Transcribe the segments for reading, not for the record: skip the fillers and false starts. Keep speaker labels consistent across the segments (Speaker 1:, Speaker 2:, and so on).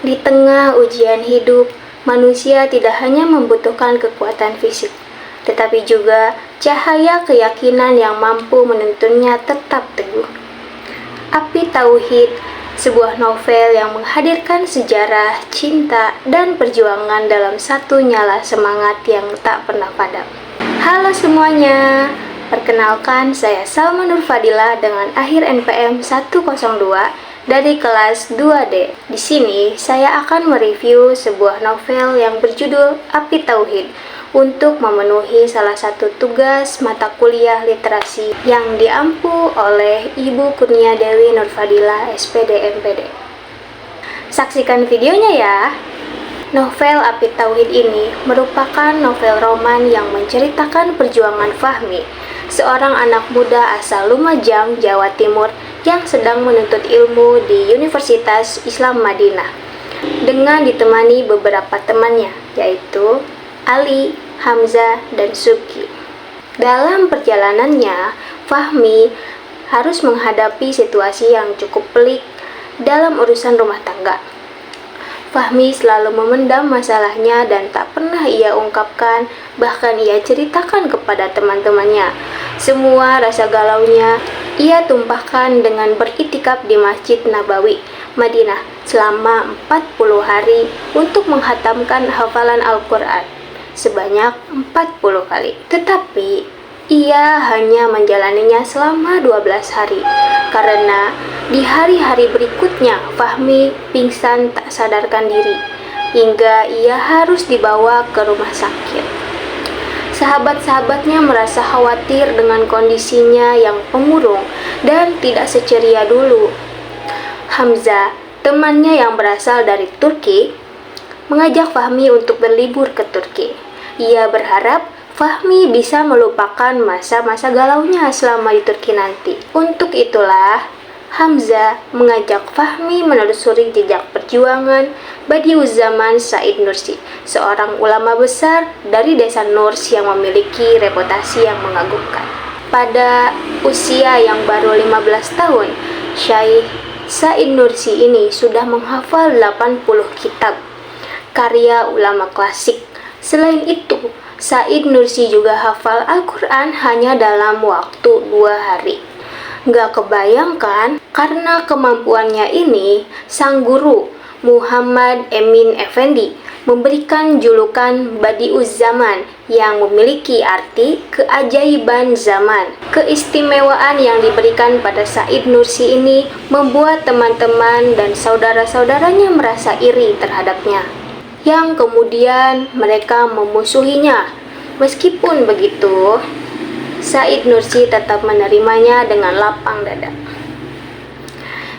Speaker 1: Di tengah ujian hidup, manusia tidak hanya membutuhkan kekuatan fisik, tetapi juga cahaya keyakinan yang mampu menuntunnya tetap teguh. Api Tauhid, sebuah novel yang menghadirkan sejarah, cinta, dan perjuangan dalam satu nyala semangat yang tak pernah padam. Halo semuanya, perkenalkan saya Salma Nur Fadila dengan akhir NPM 102 dari kelas 2D. Di sini saya akan mereview sebuah novel yang berjudul Api Tauhid untuk memenuhi salah satu tugas mata kuliah literasi yang diampu oleh Ibu Kurnia Dewi Nur Fadila, SPD MPD. Saksikan videonya ya. Novel Api Tauhid ini merupakan novel roman yang menceritakan perjuangan Fahmi, seorang anak muda asal Lumajang, Jawa Timur yang sedang menuntut ilmu di Universitas Islam Madinah dengan ditemani beberapa temannya, yaitu Ali, Hamzah, dan Subki. Dalam perjalanannya, Fahmi harus menghadapi situasi yang cukup pelik dalam urusan rumah tangga. Fahmi selalu memendam masalahnya dan tak pernah ia ungkapkan, bahkan ia ceritakan kepada teman-temannya. Semua rasa galaunya ia tumpahkan dengan beriktikaf di Masjid Nabawi, Madinah selama 40 hari untuk menghatamkan hafalan Al-Quran sebanyak 40 kali. Tetapi ia hanya menjalaninya selama 12 hari karena di hari-hari berikutnya Fahmi pingsan tak sadarkan diri hingga ia harus dibawa ke rumah sakit. Sahabat-sahabatnya merasa khawatir dengan kondisinya yang pemurung dan tidak seceria dulu. Hamzah, temannya yang berasal dari Turki, mengajak Fahmi untuk berlibur ke Turki. Ia berharap Fahmi bisa melupakan masa-masa galaunya selama di Turki nanti. Untuk itulah, Hamzah mengajak Fahmi menelusuri jejak perjuangan Badiuzzaman Said Nursi, seorang ulama besar dari desa Nurs yang memiliki reputasi yang mengagumkan. Pada usia yang baru 15 tahun, Syekh Said Nursi ini sudah menghafal 80 kitab karya ulama klasik. Selain itu, Said Nursi juga hafal Al-Quran hanya dalam waktu 2 hari. Gak kebayangkan, karena kemampuannya ini, sang guru Muhammad Emin Effendi memberikan julukan Badiuzzaman yang memiliki arti keajaiban zaman. Keistimewaan yang diberikan pada Said Nursi ini membuat teman-teman dan saudara-saudaranya merasa iri terhadapnya, yang kemudian mereka memusuhinya. Meskipun begitu, Said Nursi tetap menerimanya dengan lapang dada.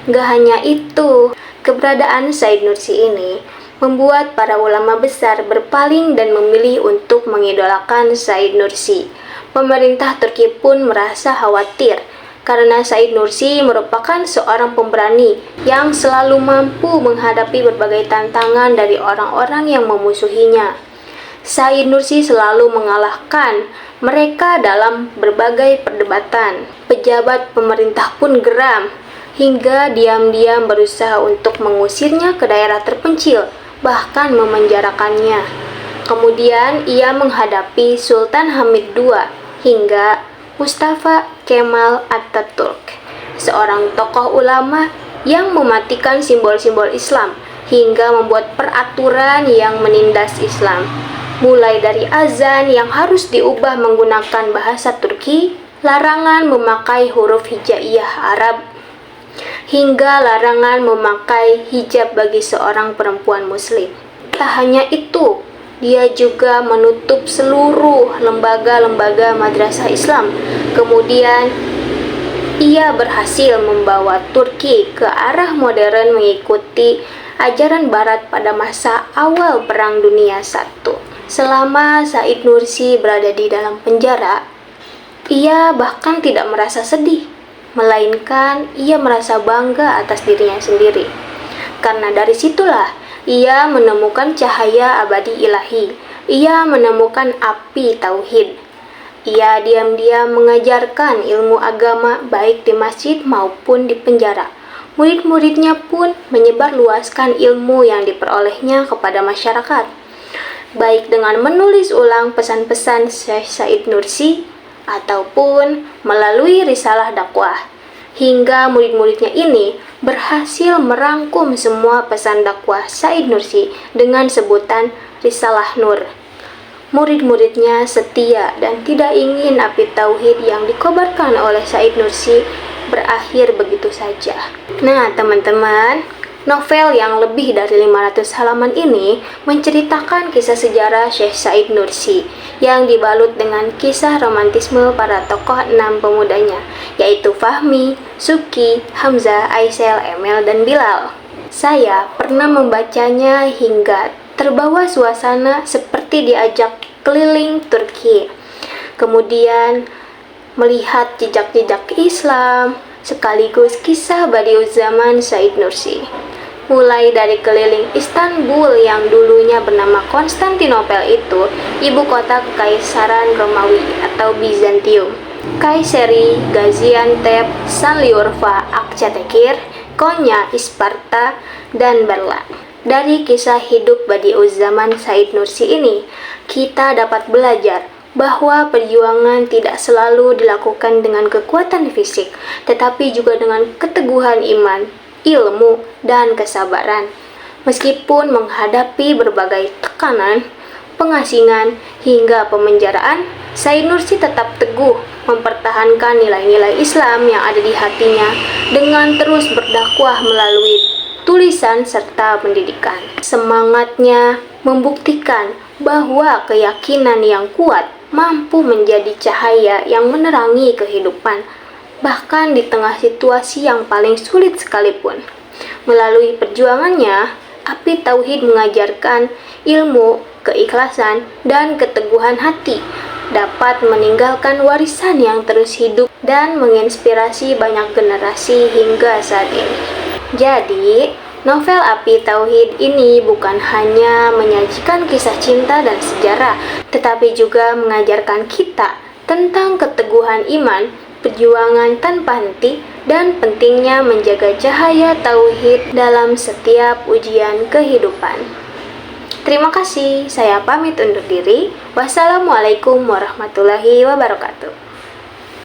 Speaker 1: Gak hanya itu, keberadaan Said Nursi ini membuat para ulama besar berpaling dan memilih untuk mengidolakan Said Nursi. Pemerintah Turki pun merasa khawatir karena Said Nursi merupakan seorang pemberani yang selalu mampu menghadapi berbagai tantangan dari orang-orang yang memusuhinya. Said Nursi selalu mengalahkan mereka dalam berbagai perdebatan. Pejabat pemerintah pun geram hingga diam-diam berusaha untuk mengusirnya ke daerah terpencil, bahkan memenjarakannya. Kemudian ia menghadapi Sultan Hamid II hingga Mustafa Kemal Atatürk, seorang tokoh ulama yang mematikan simbol-simbol Islam hingga membuat peraturan yang menindas Islam, mulai dari azan yang harus diubah menggunakan bahasa Turki, larangan memakai huruf hijaiyah Arab, hingga larangan memakai hijab bagi seorang perempuan muslim. Tak hanya itu, dia juga menutup seluruh lembaga-lembaga madrasah Islam. Kemudian, ia berhasil membawa Turki ke arah modern mengikuti ajaran Barat pada masa awal Perang Dunia I. Selama Said Nursi berada di dalam penjara, ia bahkan tidak merasa sedih, melainkan ia merasa bangga atas dirinya sendiri. Karena dari situlah ia menemukan cahaya abadi ilahi. Ia menemukan api tauhid. Ia diam-diam mengajarkan ilmu agama baik di masjid maupun di penjara. Murid-muridnya pun menyebarluaskan ilmu yang diperolehnya kepada masyarakat, baik dengan menulis ulang pesan-pesan Syekh Said Nursi ataupun melalui risalah dakwah. Hingga murid-muridnya ini berhasil merangkum semua pesan dakwah Said Nursi dengan sebutan Risalah Nur. Murid-muridnya setia dan tidak ingin api tauhid yang dikobarkan oleh Said Nursi berakhir begitu saja. Nah, teman-teman, novel yang lebih dari 500 halaman ini menceritakan kisah sejarah Syekh Said Nursi yang dibalut dengan kisah romantisme para tokoh 6 pemudanya, yaitu Fahmi, Suki, Hamzah, Aisel, Emel, dan Bilal. Saya pernah membacanya hingga terbawa suasana seperti diajak keliling Turki. Kemudian melihat jejak-jejak Islam, sekaligus kisah Badiu'zzaman Said Nursi. Mulai dari keliling Istanbul yang dulunya bernama Konstantinopel itu, ibu kota Kekaisaran Romawi atau Bizantium, Kaiseri, Gaziantep, Sanliurfa, Akçatekir, Konya, Isparta, dan Berla. Dari kisah hidup Badiu'zzaman Said Nursi ini, kita dapat belajar bahwa perjuangan tidak selalu dilakukan dengan kekuatan fisik, tetapi juga dengan keteguhan iman, ilmu, dan kesabaran. Meskipun menghadapi berbagai tekanan, pengasingan, hingga pemenjaraan, Said Nursi tetap teguh mempertahankan nilai-nilai Islam yang ada di hatinya dengan terus berdakwah melalui tulisan serta pendidikan. Semangatnya membuktikan bahwa keyakinan yang kuat mampu menjadi cahaya yang menerangi kehidupan, bahkan di tengah situasi yang paling sulit sekalipun. Melalui perjuangannya, api tauhid mengajarkan ilmu, keikhlasan, dan keteguhan hati dapat meninggalkan warisan yang terus hidup dan menginspirasi banyak generasi hingga saat ini. Jadi, novel Api Tauhid ini bukan hanya menyajikan kisah cinta dan sejarah, tetapi juga mengajarkan kita tentang keteguhan iman, perjuangan tanpa henti, dan pentingnya menjaga cahaya tauhid dalam setiap ujian kehidupan. Terima kasih, saya pamit undur diri. Wassalamualaikum warahmatullahi wabarakatuh.